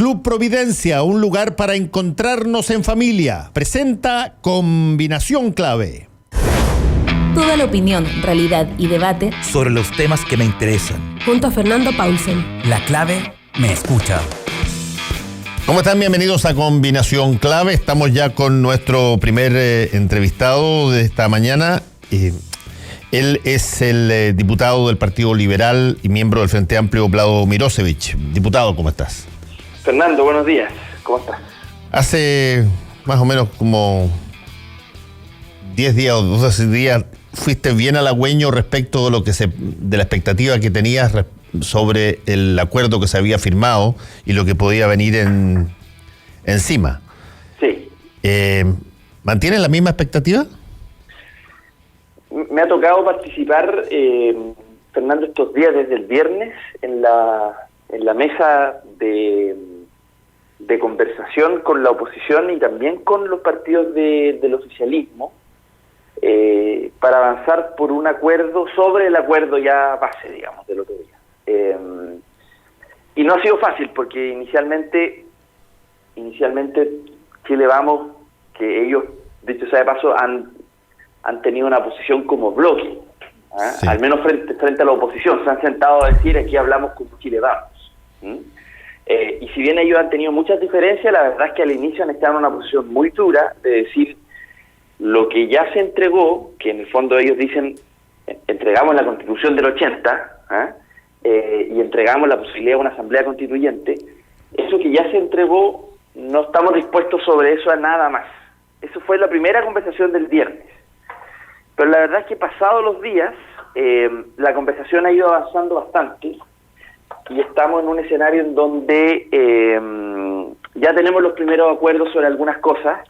Club Providencia, un lugar para encontrarnos en familia. Presenta Combinación Clave. Toda la opinión, realidad y debate sobre los temas que me interesan. Junto a Fernando Paulsen. La clave me escucha. ¿Cómo están? Bienvenidos a Combinación Clave. Estamos ya con nuestro primer entrevistado de esta mañana. Él es el diputado del Partido Liberal y miembro del Frente Amplio, Vlado Mirosevic. Diputado, ¿cómo estás? Fernando, buenos días. ¿Cómo estás? Hace más o menos como 10 días o 12 días fuiste bien halagüeño respecto de de la expectativa que tenías sobre el acuerdo que se había firmado y lo que podía venir encima. Sí. ¿Mantienes la misma expectativa? Me ha tocado participar, Fernando, estos días desde el viernes en la mesa de conversación con la oposición y también con los partidos del oficialismo para avanzar por un acuerdo sobre el acuerdo ya base, digamos, del otro día. Y no ha sido fácil porque inicialmente Chile Vamos, que ellos, dicho sea de paso, han tenido una posición como bloque, sí. Al menos frente a la oposición. Se han sentado a decir, aquí hablamos como Chile Vamos. Y si bien ellos han tenido muchas diferencias, la verdad es que al inicio han estado en una posición muy dura de decir lo que ya se entregó, que en el fondo ellos dicen, entregamos la Constitución del 80, y entregamos la posibilidad de una asamblea constituyente. Eso que ya se entregó, no estamos dispuestos sobre eso a nada más. Eso fue la primera conversación del viernes. Pero la verdad es que pasados los días, la conversación ha ido avanzando bastante y estamos en un escenario en donde ya tenemos los primeros acuerdos sobre algunas cosas,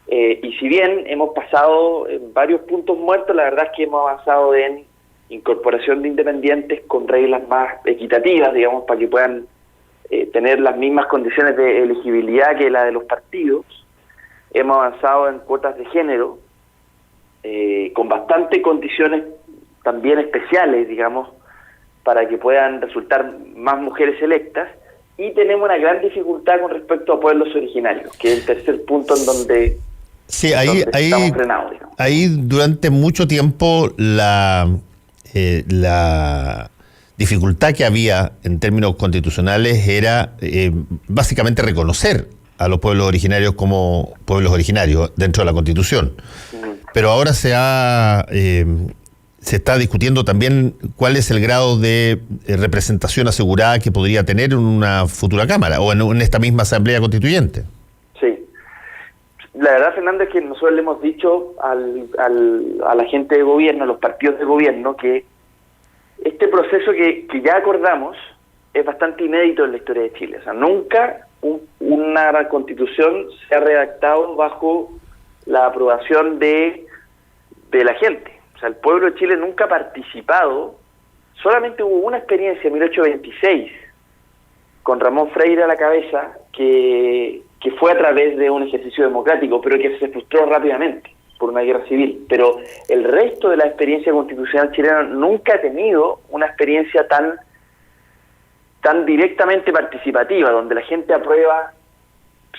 y si bien hemos pasado en varios puntos muertos, la verdad es que hemos avanzado en incorporación de independientes con reglas más equitativas, digamos, para que puedan tener las mismas condiciones de elegibilidad que la de los partidos. Hemos avanzado en cuotas de género, con bastantes condiciones también especiales, digamos, para que puedan resultar más mujeres electas, y tenemos una gran dificultad con respecto a pueblos originarios, que es el tercer punto en donde, sí, ahí estamos frenados, digamos. Ahí durante mucho tiempo la dificultad que había en términos constitucionales era básicamente reconocer a los pueblos originarios como pueblos originarios dentro de la Constitución. Pero ahora se está discutiendo también cuál es el grado de representación asegurada que podría tener en una futura Cámara o en esta misma Asamblea Constituyente. Sí. La verdad, Fernando, es que nosotros le hemos dicho a la gente de gobierno, a los partidos de gobierno, que este proceso que ya acordamos es bastante inédito en la historia de Chile. O sea, nunca una constitución se ha redactado bajo la aprobación de la gente. O sea, el pueblo de Chile nunca ha participado. Solamente hubo una experiencia en 1826 con Ramón Freire a la cabeza que fue a través de un ejercicio democrático, pero que se frustró rápidamente por una guerra civil. Pero el resto de la experiencia constitucional chilena nunca ha tenido una experiencia tan directamente participativa, donde la gente aprueba,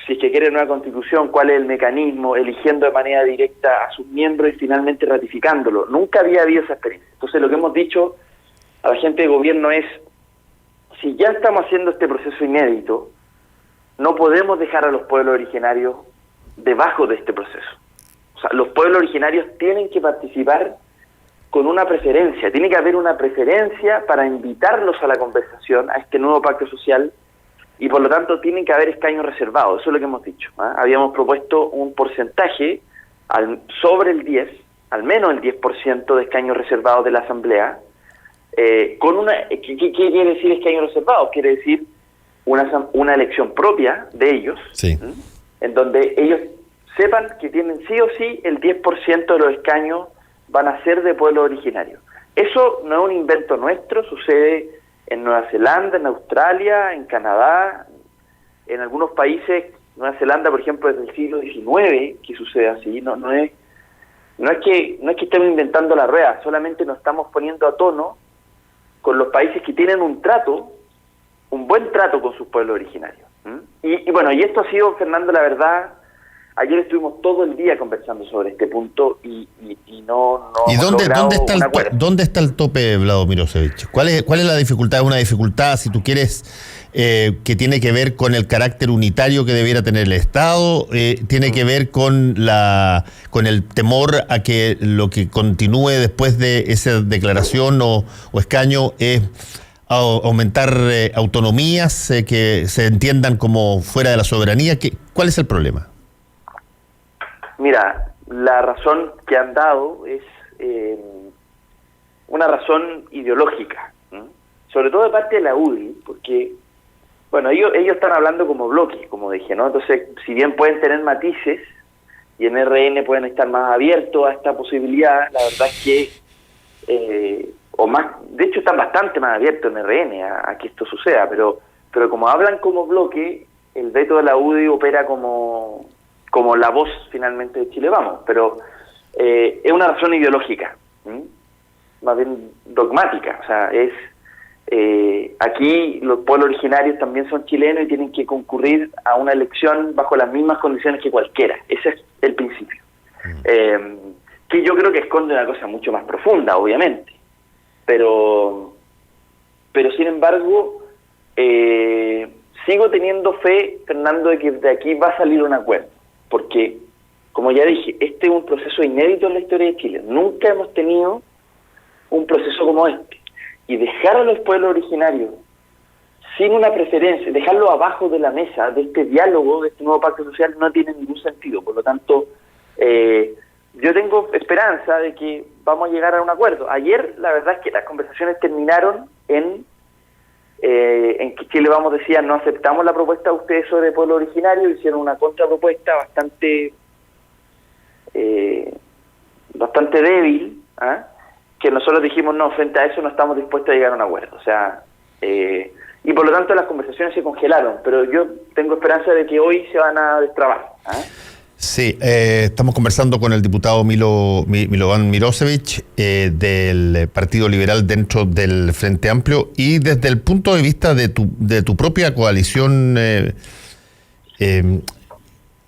si es que quiere una constitución, cuál es el mecanismo, eligiendo de manera directa a sus miembros y finalmente ratificándolo. Nunca había habido esa experiencia. Entonces lo que hemos dicho a la gente de gobierno es, si ya estamos haciendo este proceso inédito, no podemos dejar a los pueblos originarios debajo de este proceso. O sea, los pueblos originarios tienen que participar con una preferencia. Tiene que haber una preferencia para invitarlos a la conversación, a este nuevo pacto social, y por lo tanto tienen que haber escaños reservados. Eso es lo que hemos dicho. Habíamos propuesto un porcentaje sobre el 10, al menos el 10% de escaños reservados de la Asamblea. ¿Qué quiere decir escaños reservados? Quiere decir una elección propia de ellos, sí, en donde ellos sepan que tienen sí o sí el 10% de los escaños van a ser de pueblo originario. Eso no es un invento nuestro, sucede en Nueva Zelanda, en Australia, en Canadá, en algunos países. Nueva Zelanda, por ejemplo, desde el siglo XIX que sucede así. No es que estemos inventando la rueda, solamente nos estamos poniendo a tono con los países que tienen un buen trato con sus pueblos originarios. Y bueno, y esto ha sido, Fernando, la verdad, ayer estuvimos todo el día conversando sobre este punto y no ¿Y hemos logrado un acuerdo. dónde está el tope, Vlado Mirosevic? ¿Cuál es la dificultad? Una dificultad, si tú quieres, que tiene que ver con el carácter unitario que debiera tener el Estado, tiene que ver con el temor a que lo que continúe después de esa declaración o escaño es aumentar autonomías que se entiendan como fuera de la soberanía. ¿Cuál es el problema? Mira, la razón que han dado es una razón ideológica, ¿no? Sobre todo de parte de la UDI, porque, bueno, ellos están hablando como bloque, como dije, ¿no? Entonces, si bien pueden tener matices, y en RN pueden estar más abiertos a esta posibilidad, la verdad es que, o más, de hecho están bastante más abiertos en RN a que esto suceda, pero como hablan como bloque, el veto de la UDI opera como la voz finalmente de Chile Vamos, pero es una razón ideológica, más bien dogmática, o sea, es aquí los pueblos originarios también son chilenos y tienen que concurrir a una elección bajo las mismas condiciones que cualquiera, ese es el principio, que yo creo que esconde una cosa mucho más profunda, obviamente, pero sin embargo sigo teniendo fe, Fernando, de que de aquí va a salir un acuerdo. Porque, como ya dije, este es un proceso inédito en la historia de Chile. Nunca hemos tenido un proceso como este. Y dejar a los pueblos originarios sin una preferencia, dejarlo abajo de la mesa de este diálogo, de este nuevo pacto social, no tiene ningún sentido. Por lo tanto, yo tengo esperanza de que vamos a llegar a un acuerdo. Ayer, la verdad es que las conversaciones terminaron en que Chile Vamos decía no aceptamos la propuesta de ustedes sobre pueblo originario, hicieron una contrapropuesta bastante débil, que nosotros dijimos no, frente a eso no estamos dispuestos a llegar a un acuerdo, o sea, y por lo tanto las conversaciones se congelaron, pero yo tengo esperanza de que hoy se van a destrabar. Sí, estamos conversando con el diputado Milovan Mirosevic del Partido Liberal dentro del Frente Amplio, y desde el punto de vista de tu propia coalición,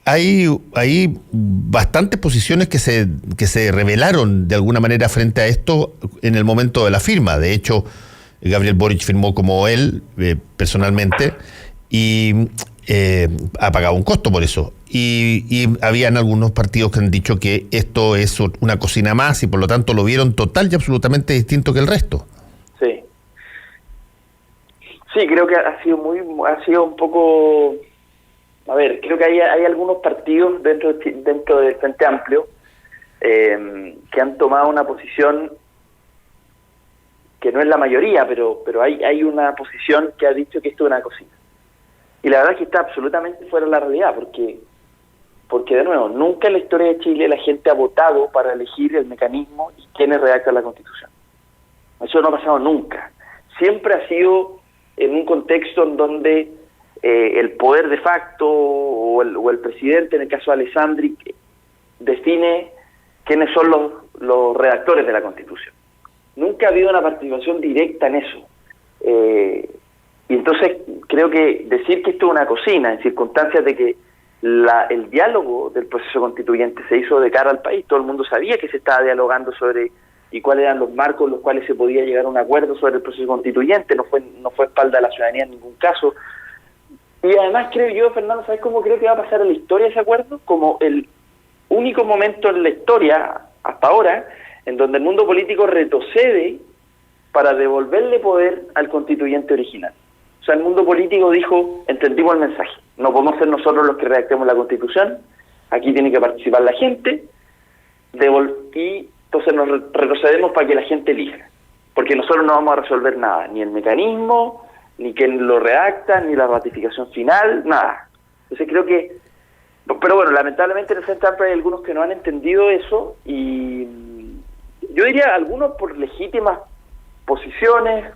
hay bastantes posiciones que se revelaron de alguna manera frente a esto en el momento de la firma. De hecho, Gabriel Boric firmó como él, personalmente, y ha pagado un costo por eso. Y habían algunos partidos que han dicho que esto es una cocina más y por lo tanto lo vieron total y absolutamente distinto que el resto. Sí, creo que ha sido un poco, a ver, creo que hay algunos partidos dentro del Frente Amplio que han tomado una posición que no es la mayoría, pero hay una posición que ha dicho que esto es una cocina. Y la verdad es que está absolutamente fuera de la realidad, porque de nuevo, nunca en la historia de Chile la gente ha votado para elegir el mecanismo y quienes redactan la Constitución. Eso no ha pasado nunca. Siempre ha sido en un contexto en donde el poder de facto o el presidente, en el caso de Alessandri, define quiénes son los redactores de la Constitución. Nunca ha habido una participación directa en eso. Y entonces creo que decir que esto es una cocina en circunstancias de que el diálogo del proceso constituyente se hizo de cara al país, todo el mundo sabía que se estaba dialogando sobre y cuáles eran los marcos en los cuales se podía llegar a un acuerdo sobre el proceso constituyente, no fue espalda a la ciudadanía en ningún caso. Y además creo yo, Fernando, ¿sabes cómo creo que va a pasar a la historia ese acuerdo? Como el único momento en la historia, hasta ahora, en donde el mundo político retrocede para devolverle poder al constituyente original. O sea, el mundo político dijo, entendimos el mensaje, no podemos ser nosotros los que redactemos la Constitución, aquí tiene que participar la gente, y entonces nos retrocedemos para que la gente elija, porque nosotros no vamos a resolver nada, ni el mecanismo, ni quién lo redacta, ni la ratificación final, nada. Entonces creo que, pero bueno, lamentablemente en el Frente Amplio hay algunos que no han entendido eso, y yo diría algunos por legítimas posiciones,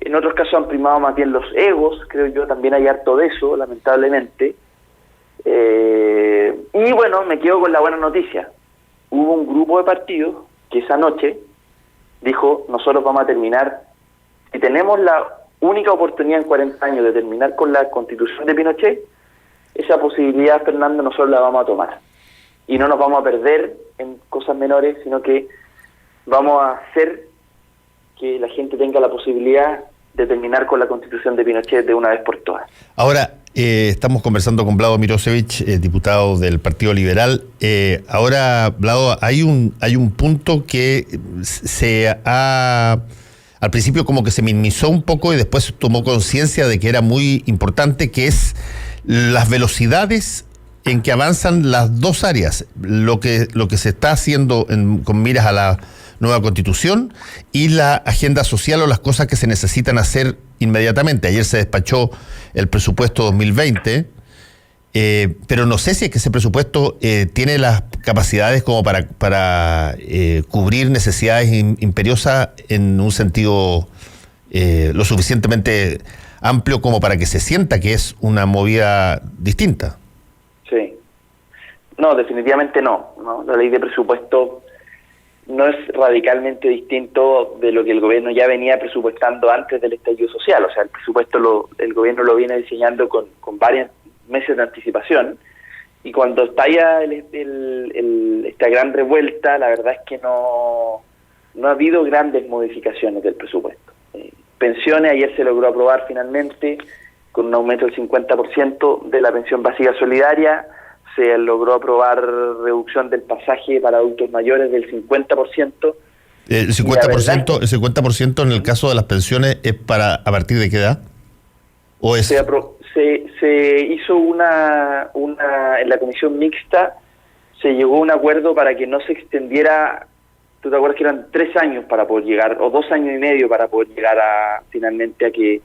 en otros casos han primado más bien los egos, creo yo, también hay harto de eso, lamentablemente. Y bueno, me quedo con la buena noticia. Hubo un grupo de partidos que esa noche dijo, nosotros vamos a terminar, si tenemos la única oportunidad en 40 años de terminar con la Constitución de Pinochet, esa posibilidad, Fernando, nosotros la vamos a tomar. Y no nos vamos a perder en cosas menores, sino que vamos a hacer que la gente tenga la posibilidad de terminar con la Constitución de Pinochet de una vez por todas. Ahora, estamos conversando con Vlado Mirosevic, diputado del Partido Liberal. Ahora, Vlado, hay un punto que al principio como que se minimizó un poco y después tomó conciencia de que era muy importante, que es las velocidades en que avanzan las dos áreas, lo que se está haciendo con miras a la nueva Constitución y la agenda social o las cosas que se necesitan hacer inmediatamente. Ayer se despachó el presupuesto 2020, pero no sé si es que ese presupuesto tiene las capacidades como para cubrir necesidades imperiosas en un sentido lo suficientemente amplio como para que se sienta que es una movida distinta. Sí. No, definitivamente no. La ley de presupuesto no es radicalmente distinto de lo que el gobierno ya venía presupuestando antes del estallido social. O sea, el presupuesto el gobierno lo viene diseñando con varios meses de anticipación, y cuando estalla esta gran revuelta, la verdad es que no ha habido grandes modificaciones del presupuesto. Pensiones, ayer se logró aprobar finalmente con un aumento del 50% de la pensión básica solidaria. Se logró aprobar reducción del pasaje para adultos mayores del 50%. El 50% en el caso de las pensiones es a partir de qué edad? ¿O es? Se hizo una en la comisión mixta, se llegó a un acuerdo para que no se extendiera. ¿Tú te acuerdas que eran 3 años para poder llegar, o 2 años y medio para poder llegar finalmente a que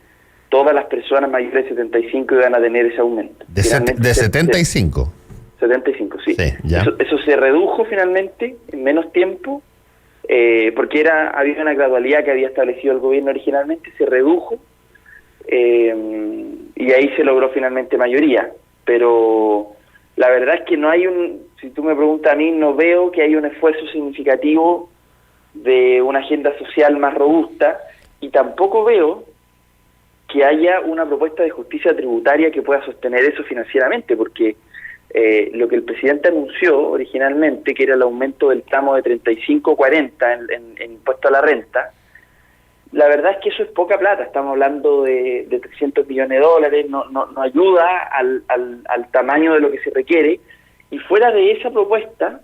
todas las personas mayores de 75 iban a tener ese aumento? De 75. 75, sí. Ya. Eso se redujo finalmente en menos tiempo, porque había una gradualidad que había establecido el gobierno originalmente, se redujo, y ahí se logró finalmente mayoría. Pero la verdad es que no hay si tú me preguntas a mí, no veo que haya un esfuerzo significativo de una agenda social más robusta, y tampoco veo que haya una propuesta de justicia tributaria que pueda sostener eso financieramente, porque lo que el presidente anunció originalmente, que era el aumento del tramo de 35-40 en impuesto a la renta, la verdad es que eso es poca plata. Estamos hablando de 300 millones de dólares, no ayuda al tamaño de lo que se requiere, y fuera de esa propuesta,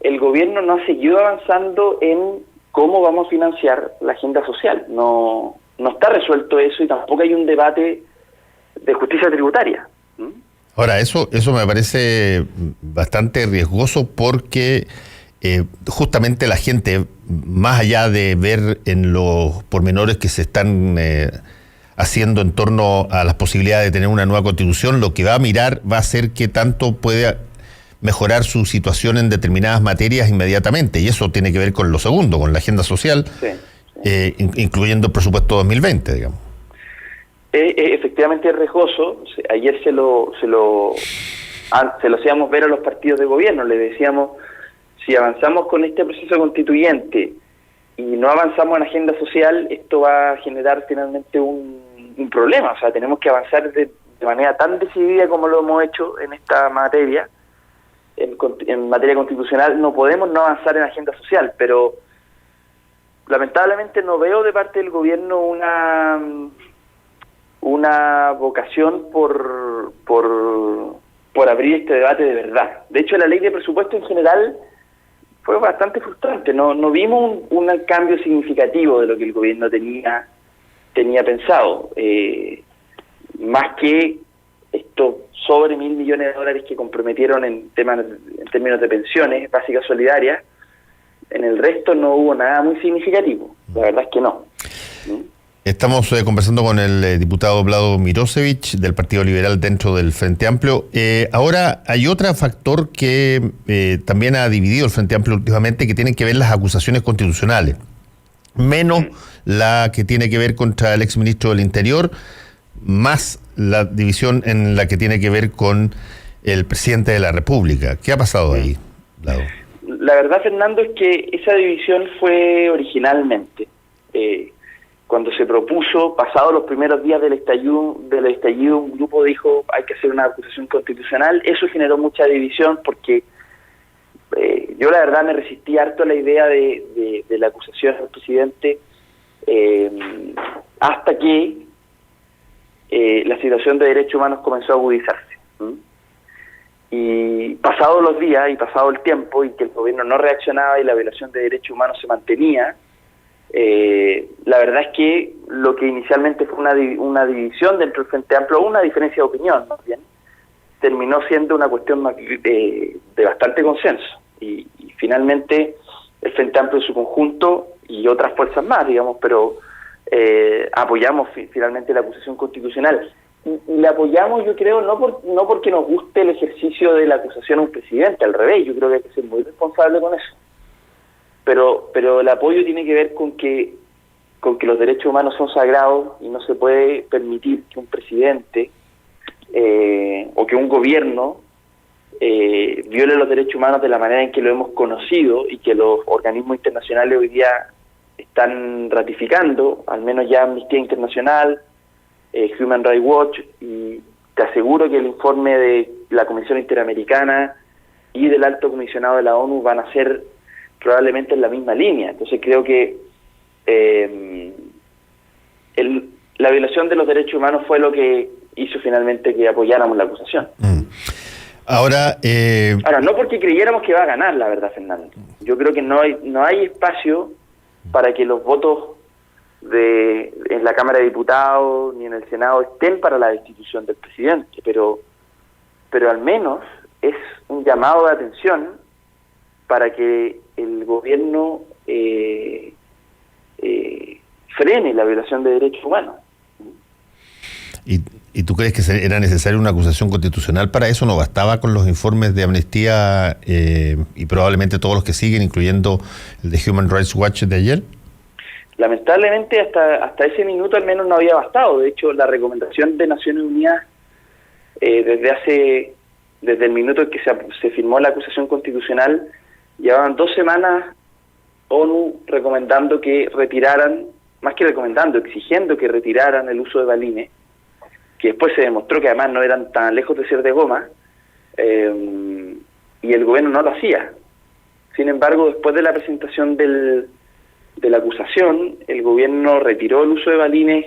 el gobierno no ha seguido avanzando en cómo vamos a financiar la agenda social. No está resuelto eso, y tampoco hay un debate de justicia tributaria. Ahora, eso me parece bastante riesgoso, porque justamente la gente, más allá de ver en los pormenores que se están haciendo en torno a las posibilidades de tener una nueva Constitución, lo que va a mirar va a ser qué tanto puede mejorar su situación en determinadas materias inmediatamente, y eso tiene que ver con lo segundo, con la agenda social, sí. Incluyendo el presupuesto 2020, digamos. Efectivamente es riesgoso. Ayer se lo hacíamos ver a los partidos de gobierno, le decíamos, si avanzamos con este proceso constituyente y no avanzamos en agenda social, esto va a generar finalmente un problema. O sea, tenemos que avanzar de manera tan decidida como lo hemos hecho en esta materia, en materia constitucional. No podemos no avanzar en agenda social, pero lamentablemente no veo de parte del gobierno una vocación por abrir este debate de verdad. De hecho, la ley de presupuesto en general fue bastante frustrante. No vimos un cambio significativo de lo que el gobierno tenía pensado, más que estos sobre 1.000 millones de dólares que comprometieron en términos de pensiones básicas solidarias. En el resto no hubo nada muy significativo. La verdad es que no. Estamos conversando con el diputado Vlado Mirosevic del Partido Liberal dentro del Frente Amplio. Ahora, hay otro factor que también ha dividido el Frente Amplio últimamente, que tienen que ver las acusaciones constitucionales. Menos la que tiene que ver contra el exministro del Interior, más la división en la que tiene que ver con el presidente de la República. ¿Qué ha pasado ahí, Vlado? La verdad, Fernando, es que esa división fue originalmente. cuando se propuso, pasados los primeros días del estallido, un grupo dijo hay que hacer una acusación constitucional. Eso generó mucha división porque yo la verdad me resistí harto a la idea de la acusación al presidente hasta que la situación de derechos humanos comenzó a agudizarse. Y pasados los días y pasado el tiempo y que el gobierno no reaccionaba y la violación de derechos humanos se mantenía, la verdad es que lo que inicialmente fue una división dentro del Frente Amplio, una diferencia de opinión más bien, terminó siendo una cuestión de bastante consenso. Y finalmente el Frente Amplio en su conjunto y otras fuerzas más, digamos, pero apoyamos finalmente la acusación constitucional. Y la apoyamos, yo creo, no porque nos guste el ejercicio de la acusación a un presidente, al revés, yo creo que hay que ser muy responsable con eso. Pero el apoyo tiene que ver con que los derechos humanos son sagrados y no se puede permitir que un presidente o que un gobierno viole los derechos humanos de la manera en que lo hemos conocido y que los organismos internacionales hoy día están ratificando, al menos ya Amnistía Internacional, Human Rights Watch, y te aseguro que el informe de la Comisión Interamericana y del Alto Comisionado de la ONU van a ser probablemente en la misma línea. Entonces creo que la violación de los derechos humanos fue lo que hizo finalmente que apoyáramos la acusación. Ahora, no porque creyéramos que va a ganar, la verdad, Fernando. Yo creo que no hay espacio para que los votos en la Cámara de Diputados ni en el Senado estén para la destitución del presidente, pero al menos es un llamado de atención para que el gobierno frene la violación de derechos humanos. ¿Y tú crees que era necesaria una acusación constitucional para eso? ¿No bastaba con los informes de Amnistía y probablemente todos los que siguen, incluyendo el de Human Rights Watch de ayer? Lamentablemente hasta ese minuto al menos no había bastado. De hecho, la recomendación de Naciones Unidas desde el minuto en que se firmó la acusación constitucional, llevaban 2 semanas ONU recomendando que retiraran, más que recomendando, exigiendo que retiraran el uso de balines, que después se demostró que además no eran tan lejos de ser de goma, y el gobierno no lo hacía. Sin embargo, después de la presentación de la acusación, el gobierno retiró el uso de balines,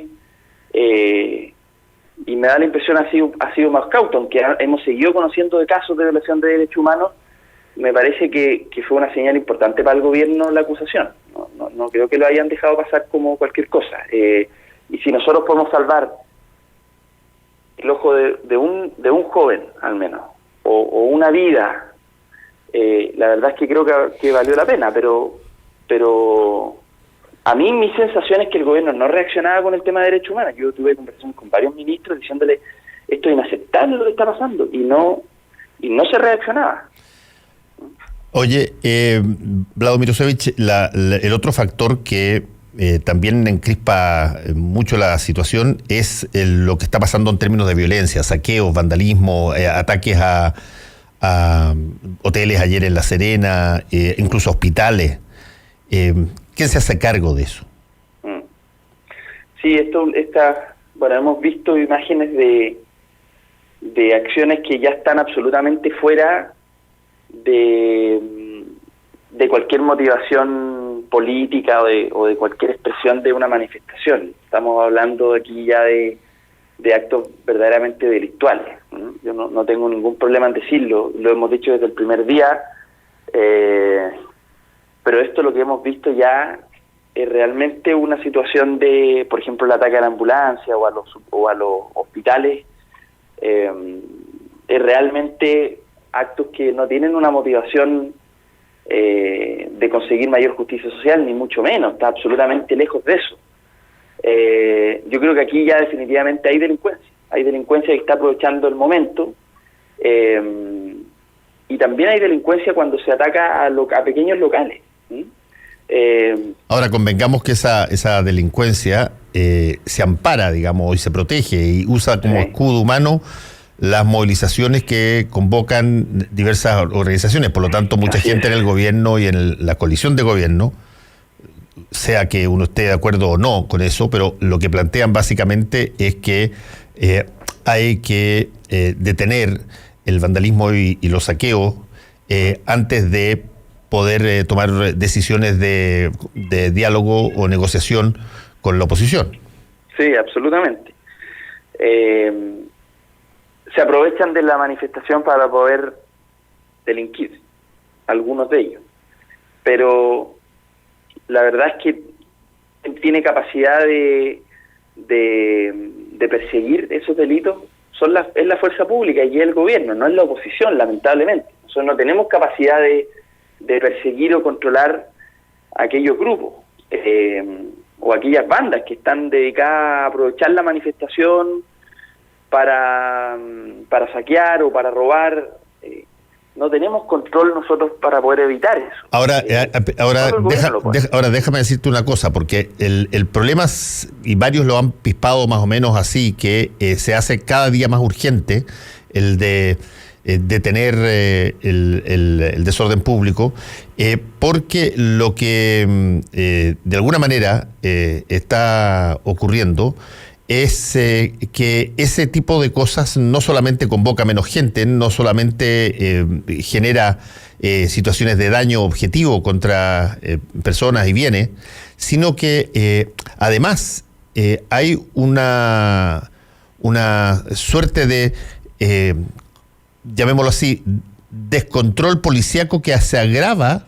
y me da la impresión ha sido más cauto, aunque hemos seguido conociendo de casos de violación de derechos humanos. Me parece que fue una señal importante para el gobierno la acusación. No creo que lo hayan dejado pasar como cualquier cosa. Y si nosotros podemos salvar el ojo de un joven, al menos, o una vida, la verdad es que creo que valió la pena, pero a mí mi sensación es que el gobierno no reaccionaba con el tema de derechos humanos. Yo tuve conversaciones con varios ministros diciéndole esto es inaceptable lo que está pasando, y no se reaccionaba. Oye, Vlado Mirosevich, el otro factor que también encrispa mucho la situación es lo que está pasando en términos de violencia, saqueos, vandalismo, ataques a hoteles ayer en La Serena, incluso hospitales. ¿Quién se hace cargo de eso? Sí, hemos visto imágenes de acciones que ya están absolutamente fuera de cualquier motivación política o de cualquier expresión de una manifestación. Estamos hablando aquí ya de actos verdaderamente delictuales. Yo no tengo ningún problema en decirlo, lo hemos dicho desde el primer día, pero esto lo que hemos visto ya es realmente una situación de, por ejemplo, el ataque a la ambulancia o a los hospitales, es realmente actos que no tienen una motivación de conseguir mayor justicia social, ni mucho menos, está absolutamente lejos de eso. Yo creo que aquí ya definitivamente hay delincuencia que está aprovechando el momento, y también hay delincuencia cuando se ataca a pequeños locales. Ahora, convengamos que esa delincuencia se ampara, digamos, y se protege y usa como escudo humano las movilizaciones que convocan diversas organizaciones. Por lo tanto, mucha gente en el gobierno y en la coalición de gobierno sea que uno esté de acuerdo o no con eso, pero lo que plantean básicamente es que hay que detener el vandalismo y los saqueos antes de poder tomar decisiones de diálogo o negociación con la oposición. Sí, absolutamente. Se aprovechan de la manifestación para poder delinquir, algunos de ellos. Pero la verdad es que tiene capacidad de perseguir esos delitos es la fuerza pública y el gobierno, no es la oposición, lamentablemente. Nosotros no tenemos capacidad de perseguir o controlar aquellos grupos o aquellas bandas que están dedicadas a aprovechar la manifestación para saquear o para robar. No tenemos control nosotros para poder evitar eso. Ahora déjame decirte una cosa, porque el problema, y varios lo han pispado más o menos así, que se hace cada día más urgente el de detener el desorden público, porque lo que de alguna manera está ocurriendo es que ese tipo de cosas no solamente convoca menos gente, no solamente genera situaciones de daño objetivo contra personas y bienes, sino que además hay una suerte de, llamémoslo así, descontrol policíaco que se agrava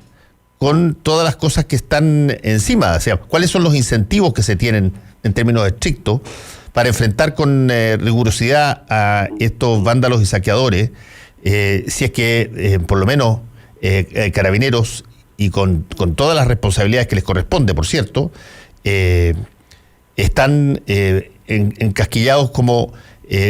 con todas las cosas que están encima. O sea, ¿cuáles son los incentivos que se tienen en términos estrictos para enfrentar con rigurosidad a estos vándalos y saqueadores, si es que por lo menos Carabineros, y con todas las responsabilidades que les corresponde, por cierto, están encasquillados como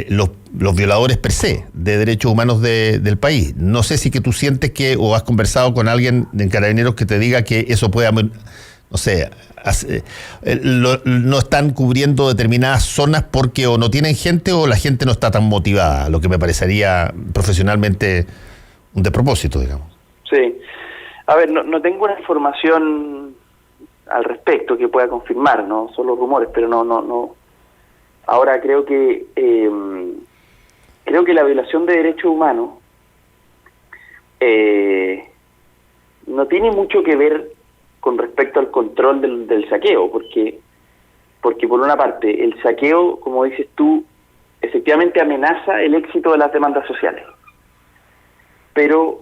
los violadores per se de derechos humanos del país? No sé si que tú sientes o has conversado con alguien en Carabineros que te diga que eso puede, no sé, no están cubriendo determinadas zonas porque o no tienen gente o la gente no está tan motivada, lo que me parecería profesionalmente un despropósito, digamos. Sí. A ver, no tengo una información al respecto que pueda confirmar, no solo rumores, pero no. Ahora creo que la violación de derechos humanos no tiene mucho que ver con respecto al control del saqueo, porque por una parte el saqueo, como dices tú, efectivamente amenaza el éxito de las demandas sociales, pero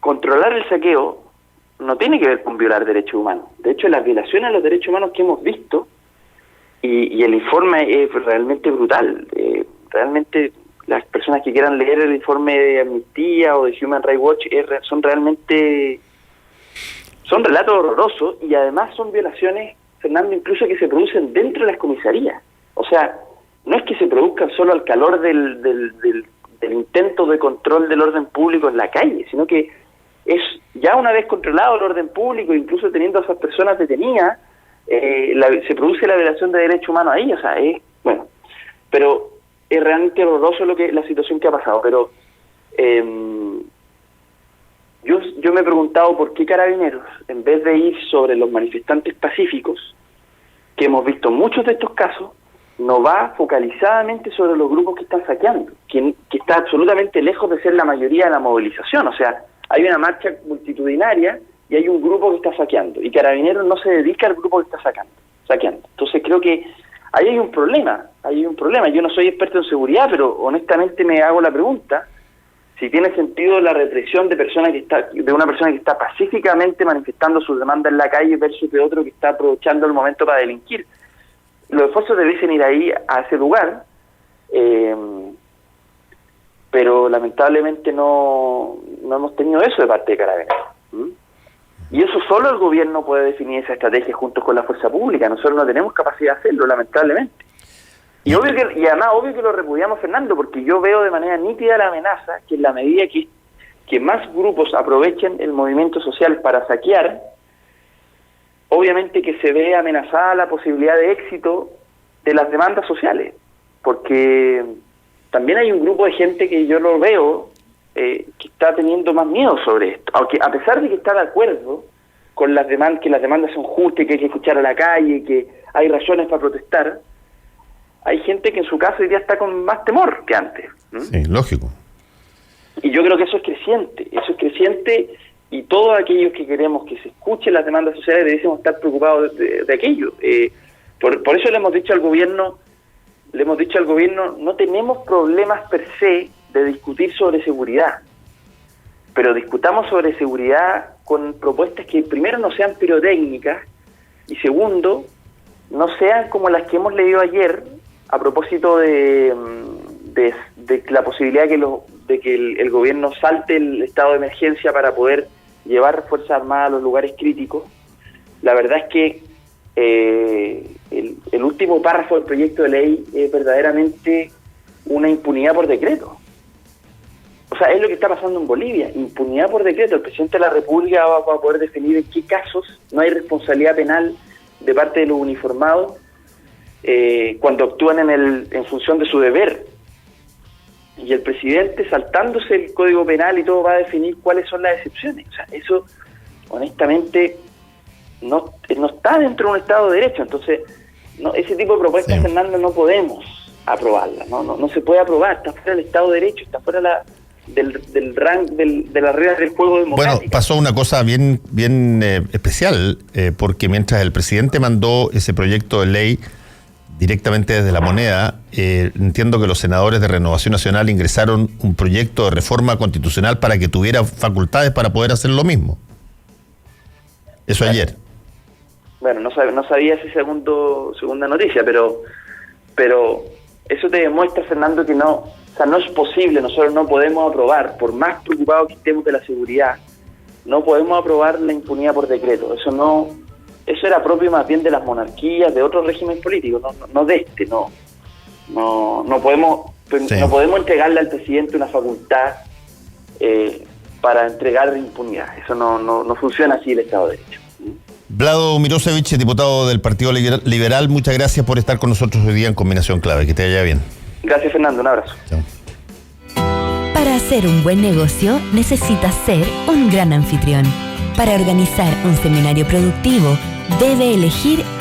controlar el saqueo no tiene que ver con violar derechos humanos. De hecho, las violaciones a los derechos humanos que hemos visto, y el informe es realmente brutal, realmente las personas que quieran leer el informe de Amnistía o de Human Rights Watch son relatos horrorosos, y además son violaciones, Fernando, incluso que se producen dentro de las comisarías. O sea, no es que se produzcan solo al calor del intento de control del orden público en la calle, sino que es ya una vez controlado el orden público, incluso teniendo a esas personas detenidas, se produce la violación de derechos humanos ahí. O sea, pero es realmente horroroso la situación que ha pasado. Pero yo me he preguntado por qué Carabineros, en vez de ir sobre los manifestantes pacíficos, que hemos visto muchos de estos casos, no va focalizadamente sobre los grupos que están saqueando, que está absolutamente lejos de ser la mayoría de la movilización. O sea, hay una marcha multitudinaria y hay un grupo que está saqueando, y Carabineros no se dedica al grupo que está saqueando. Entonces creo que ahí hay un problema. Yo no soy experto en seguridad, pero honestamente me hago la pregunta si tiene sentido la represión de una persona que está pacíficamente manifestando sus demandas en la calle versus de otro que está aprovechando el momento para delinquir. Los esfuerzos debiesen ir ahí, a ese lugar, pero lamentablemente no hemos tenido eso de parte de Carabineros. Y eso solo el gobierno puede definir esa estrategia junto con la fuerza pública. Nosotros no tenemos capacidad de hacerlo, lamentablemente. Y además obvio que lo repudiamos, Fernando, porque yo veo de manera nítida la amenaza que en la medida que más grupos aprovechen el movimiento social para saquear, obviamente que se ve amenazada la posibilidad de éxito de las demandas sociales, porque también hay un grupo de gente que yo lo veo que está teniendo más miedo sobre esto, aunque a pesar de que está de acuerdo con las demandas, que las demandas son justas, que hay que escuchar a la calle, que hay razones para protestar, hay gente que en su caso hoy día está con más temor que antes. Sí, lógico. Y yo creo que eso es creciente, y todos aquellos que queremos que se escuchen las demandas sociales debemos estar preocupados de aquello. Por eso le hemos dicho al gobierno, no tenemos problemas per se de discutir sobre seguridad, pero discutamos sobre seguridad con propuestas que primero no sean pirotécnicas y segundo, no sean como las que hemos leído ayer a propósito de la posibilidad de que el gobierno salte el estado de emergencia para poder llevar Fuerzas Armadas a los lugares críticos. La verdad es que el último párrafo del proyecto de ley es verdaderamente una impunidad por decreto. O sea, es lo que está pasando en Bolivia, impunidad por decreto. El presidente de la República va a poder definir en qué casos no hay responsabilidad penal de parte de los uniformados cuando actúan en función de su deber. Y el presidente, saltándose el Código Penal y todo, va a definir cuáles son las excepciones. O sea, eso, honestamente, no está dentro de un Estado de Derecho. Entonces, ese tipo de propuestas, sí, Fernando, no podemos aprobarla. No se puede aprobar. Está fuera del Estado de Derecho, está fuera del rango de las reglas del juego democrático. Bueno, pasó una cosa bien especial, porque mientras el presidente mandó ese proyecto de ley directamente desde La Moneda, entiendo que los senadores de Renovación Nacional ingresaron un proyecto de reforma constitucional para que tuviera facultades para poder hacer lo mismo. Eso ayer. Bueno, no sabía esa segunda noticia, pero eso te demuestra, Fernando, que no es posible. Nosotros no podemos aprobar, por más preocupados que estemos de la seguridad, no podemos aprobar la impunidad por decreto. Eso era propio más bien de las monarquías, de otros regímenes políticos, no de este. No podemos, sí, no podemos entregarle al presidente una facultad para entregar impunidad. Eso no funciona así el Estado de Derecho. Vlado Mirosevich, diputado del Partido Liberal, muchas gracias por estar con nosotros hoy día en Combinación Clave. Que te vaya bien. Gracias, Fernando. Un abrazo. Chao. Para hacer un buen negocio, necesitas ser un gran anfitrión. Para organizar un seminario productivo, debe elegir